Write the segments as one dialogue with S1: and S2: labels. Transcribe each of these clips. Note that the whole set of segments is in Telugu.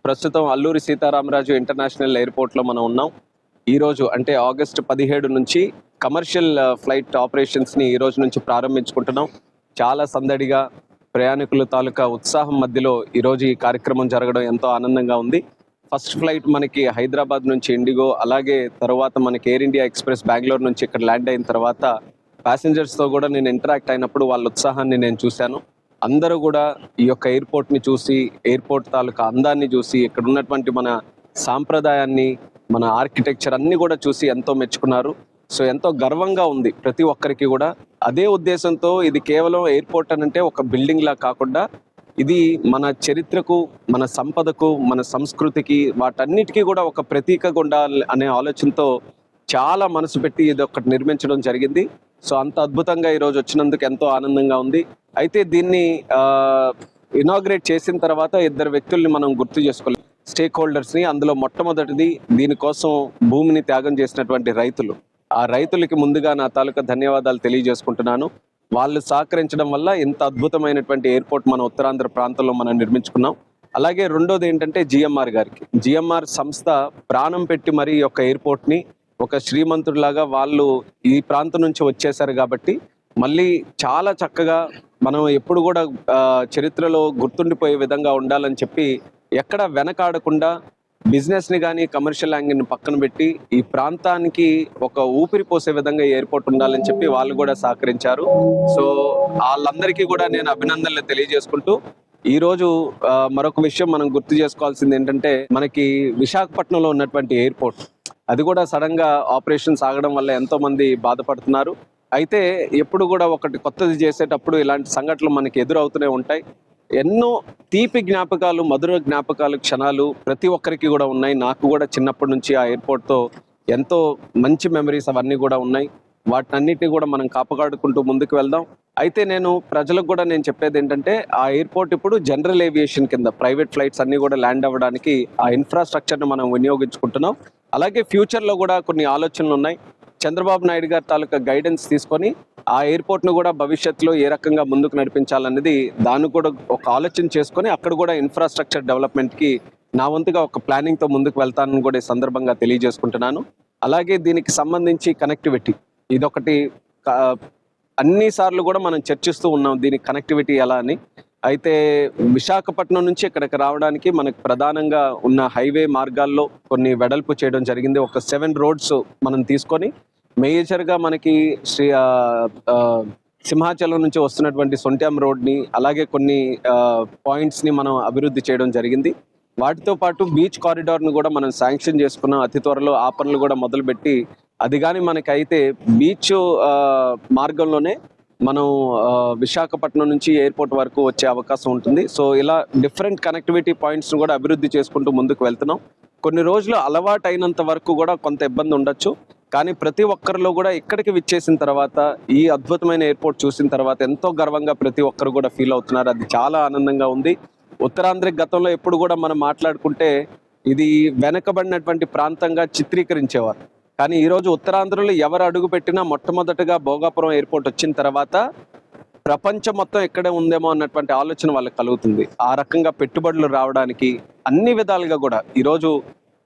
S1: ప్రస్తుతం అల్లూరి సీతారామరాజు ఇంటర్నేషనల్ ఎయిర్పోర్ట్లో మనం ఉన్నాం. ఈరోజు అంటే ఆగస్టు 17 నుంచి కమర్షియల్ ఫ్లైట్ ఆపరేషన్స్ని ఈ రోజు నుంచి ప్రారంభించుకుంటున్నాం. చాలా సందడిగా ప్రయాణికుల తాలూకా ఉత్సాహం మధ్యలో ఈరోజు ఈ కార్యక్రమం జరగడం ఎంతో ఆనందంగా ఉంది. ఫస్ట్ ఫ్లైట్ మనకి హైదరాబాద్ నుంచి ఇండిగో, అలాగే తర్వాత మనకి ఎయిర్ ఇండియా ఎక్స్ప్రెస్ బెంగళూరు నుంచి ఇక్కడ ల్యాండ్ అయిన తర్వాత ప్యాసింజర్స్తో కూడా నేను ఇంటరాక్ట్ అయినప్పుడు వాళ్ళ ఉత్సాహాన్ని నేను చూశాను. అందరూ కూడా ఈ యొక్క ఎయిర్పోర్ట్ని చూసి, ఎయిర్పోర్ట్ తాలూకా అందాన్ని చూసి, ఇక్కడ ఉన్నటువంటి మన సాంప్రదాయాన్ని, మన ఆర్కిటెక్చర్ అన్నీ కూడా చూసి ఎంతో మెచ్చుకున్నారు. సో ఎంతో గర్వంగా ఉంది ప్రతి ఒక్కరికి కూడా. అదే ఉద్దేశంతో ఇది కేవలం ఎయిర్పోర్ట్ అనంటే ఒక బిల్డింగ్ లా కాకుండా ఇది మన చరిత్రకు, మన సంపదకు, మన సంస్కృతికి, వాటన్నిటికీ కూడా ఒక ప్రతీకగా ఉండాలి అనే ఆలోచనతో చాలా మనసు పెట్టి ఇది ఒకటి నిర్మించడం జరిగింది. సో అంత అద్భుతంగా ఈరోజు వచ్చినందుకు ఎంతో ఆనందంగా ఉంది. అయితే దీన్ని ఇనాగ్రేట్ చేసిన తర్వాత ఇద్దరు వ్యక్తుల్ని మనం గుర్తు చేసుకోవాలి, స్టేక్ హోల్డర్స్ని. అందులో మొట్టమొదటిది దీనికోసం భూమిని త్యాగం చేసినటువంటి రైతులు. ఆ రైతులకి ముందుగా నా తాలూకా ధన్యవాదాలు తెలియజేసుకుంటున్నాను. వాళ్ళు సహకరించడం వల్ల ఇంత అద్భుతమైనటువంటి ఎయిర్పోర్ట్ మన ఉత్తరాంధ్ర ప్రాంతంలో మనం నిర్మించుకున్నాం. అలాగే రెండోది ఏంటంటే జిఎంఆర్ గారికి, జిఎంఆర్ సంస్థ ప్రాణం పెట్టి మరి ఈ యొక్క ఎయిర్పోర్ట్ని ఒక శ్రీమంతుడిలాగా వాళ్ళు ఈ ప్రాంతం నుంచి వచ్చేసారు కాబట్టి మళ్ళీ చాలా చక్కగా మనం ఎప్పుడు కూడా చరిత్రలో గుర్తుండిపోయే విధంగా ఉండాలని చెప్పి ఎక్కడ వెనకాడకుండా బిజినెస్ని కానీ కమర్షియల్ యాంగిల్ని పక్కన పెట్టి ఈ ప్రాంతానికి ఒక ఊపిరి పోసే విధంగా ఎయిర్పోర్ట్ ఉండాలని చెప్పి వాళ్ళు కూడా సహకరించారు. సో వాళ్ళందరికీ కూడా నేను అభినందనలు తెలియజేసుకుంటూ ఈరోజు మరొక విషయం మనం గుర్తు చేసుకోవాల్సింది ఏంటంటే, మనకి విశాఖపట్నంలో ఉన్నటువంటి ఎయిర్పోర్ట్ అది కూడా సడన్ గా ఆపరేషన్స్ ఆగడం వల్ల ఎంతో మంది బాధపడుతున్నారు. అయితే ఎప్పుడు కూడా ఒకటి కొత్తది చేసేటప్పుడు ఇలాంటి సంఘటనలు మనకి ఎదురవుతూనే ఉంటాయి. ఎన్నో తీపి జ్ఞాపకాలు, మధుర జ్ఞాపకాలు, క్షణాలు ప్రతి ఒక్కరికి కూడా ఉన్నాయి. నాకు కూడా చిన్నప్పటి నుంచి ఆ ఎయిర్పోర్ట్తో ఎంతో మంచి మెమరీస్ అవన్నీ కూడా ఉన్నాయి. వాటినన్నిటిని కూడా మనం కాపాడుకుంటూ ముందుకు వెళ్దాం. అయితే నేను ప్రజలకు కూడా నేను చెప్పేది ఏంటంటే, ఆ ఎయిర్పోర్ట్ ఇప్పుడు జనరల్ ఏవియేషన్ కింద ప్రైవేట్ ఫ్లైట్స్ అన్ని కూడా ల్యాండ్ అవ్వడానికి ఆ ఇన్ఫ్రాస్ట్రక్చర్ని మనం వినియోగించుకుంటున్నాం. అలాగే ఫ్యూచర్లో కూడా కొన్ని ఆలోచనలు ఉన్నాయి. చంద్రబాబు నాయుడు గారి తాలూకా గైడెన్స్ తీసుకొని ఆ ఎయిర్పోర్ట్ను కూడా భవిష్యత్తులో ఏ రకంగా ముందుకు నడిపించాలనేది దాన్ని కూడా ఒక ఆలోచన చేసుకొని అక్కడ కూడా ఇన్ఫ్రాస్ట్రక్చర్ డెవలప్మెంట్కి నా వంతుగా ఒక ప్లానింగ్తో ముందుకు వెళ్తానని కూడా ఈ సందర్భంగా తెలియజేసుకుంటున్నాను. అలాగే దీనికి సంబంధించి కనెక్టివిటీ ఇదొకటి అన్ని సార్లు కూడా మనం చర్చిస్తూ ఉన్నాం, దీనికి కనెక్టివిటీ ఎలా అని. అయితే విశాఖపట్నం నుంచి ఇక్కడికి రావడానికి మనకు ప్రధానంగా ఉన్న హైవే మార్గాల్లో కొన్ని వెడల్పు చేయడం జరిగింది. ఒక 7 రోడ్స్ మనం తీసుకొని మేజర్గా మనకి సింహాచలం నుంచి వస్తున్నటువంటి సొంట్యాం రోడ్ని, అలాగే కొన్ని పాయింట్స్ని మనం అభివృద్ధి చేయడం జరిగింది. వాటితో పాటు బీచ్ కారిడార్ను కూడా మనం శాంక్షన్ చేసుకున్నాం. అతి త్వరలో ఆ పనులు కూడా మొదలుపెట్టి అది కానీ మనకైతే బీచ్ మార్గంలోనే మనం విశాఖపట్నం నుంచి ఎయిర్పోర్ట్ వరకు వచ్చే అవకాశం ఉంటుంది. సో ఇలా డిఫరెంట్ కనెక్టివిటీ పాయింట్స్ను కూడా అభివృద్ధి చేసుకుంటూ ముందుకు వెళ్తున్నాం. కొన్ని రోజులు అలవాటు అయినంత వరకు కూడా కొంత ఇబ్బంది ఉండొచ్చు, కానీ ప్రతి ఒక్కరిలో కూడా ఇక్కడికి విచ్చేసిన తర్వాత ఈ అద్భుతమైన ఎయిర్పోర్ట్ చూసిన తర్వాత ఎంతో గర్వంగా ప్రతి ఒక్కరు కూడా ఫీల్ అవుతున్నారు. అది చాలా ఆనందంగా ఉంది. ఉత్తరాంధ్ర గతంలో ఎప్పుడు కూడా మనం మాట్లాడుకుంటే ఇది వెనకబడినటువంటి ప్రాంతంగా చిత్రీకరించేవారు. కానీ ఈరోజు ఉత్తరాంధ్రలో ఎవరు అడుగు పెట్టినా మొట్టమొదటిగా భోగాపురం ఎయిర్పోర్ట్ వచ్చిన తర్వాత ప్రపంచం మొత్తం ఇక్కడే ఉందేమో అన్నటువంటి ఆలోచన వాళ్ళకి కలుగుతుంది. ఆ రకంగా పెట్టుబడులు రావడానికి అన్ని విధాలుగా కూడా ఈరోజు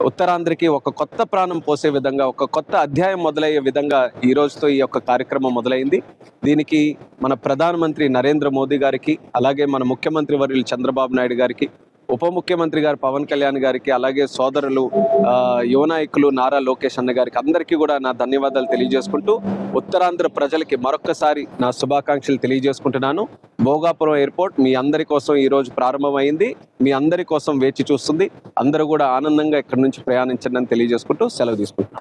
S1: ఉత్తరాంధ్రకి ఒక కొత్త ప్రాణం పోసే విధంగా, ఒక కొత్త అధ్యాయం మొదలయ్యే విధంగా ఈ రోజుతో ఈ యొక్క కార్యక్రమం మొదలైంది. దీనికి మన ప్రధానమంత్రి నరేంద్ర మోదీ గారికి, అలాగే మన ముఖ్యమంత్రి వర్యులు చంద్రబాబు నాయుడు గారికి, ఉప ముఖ్యమంత్రి గారు పవన్ కళ్యాణ్ గారికి, అలాగే సోదరులు యువ నాయకులు నారా లోకేష్ అన్న గారికి అందరికీ కూడా నా ధన్యవాదాలు తెలియజేసుకుంటూ ఉత్తరాంధ్ర ప్రజలకి మరొక్కసారి నా శుభాకాంక్షలు తెలియజేసుకుంటున్నాను. భోగాపురం ఎయిర్పోర్ట్ మీ అందరి కోసం ఈరోజు ప్రారంభమైంది, మీ అందరి కోసం వేచి చూస్తుంది. అందరూ కూడా ఆనందంగా ఇక్కడి నుంచి ప్రయాణించండి అని తెలియజేసుకుంటూ సెలవు తీసుకుంటున్నాను.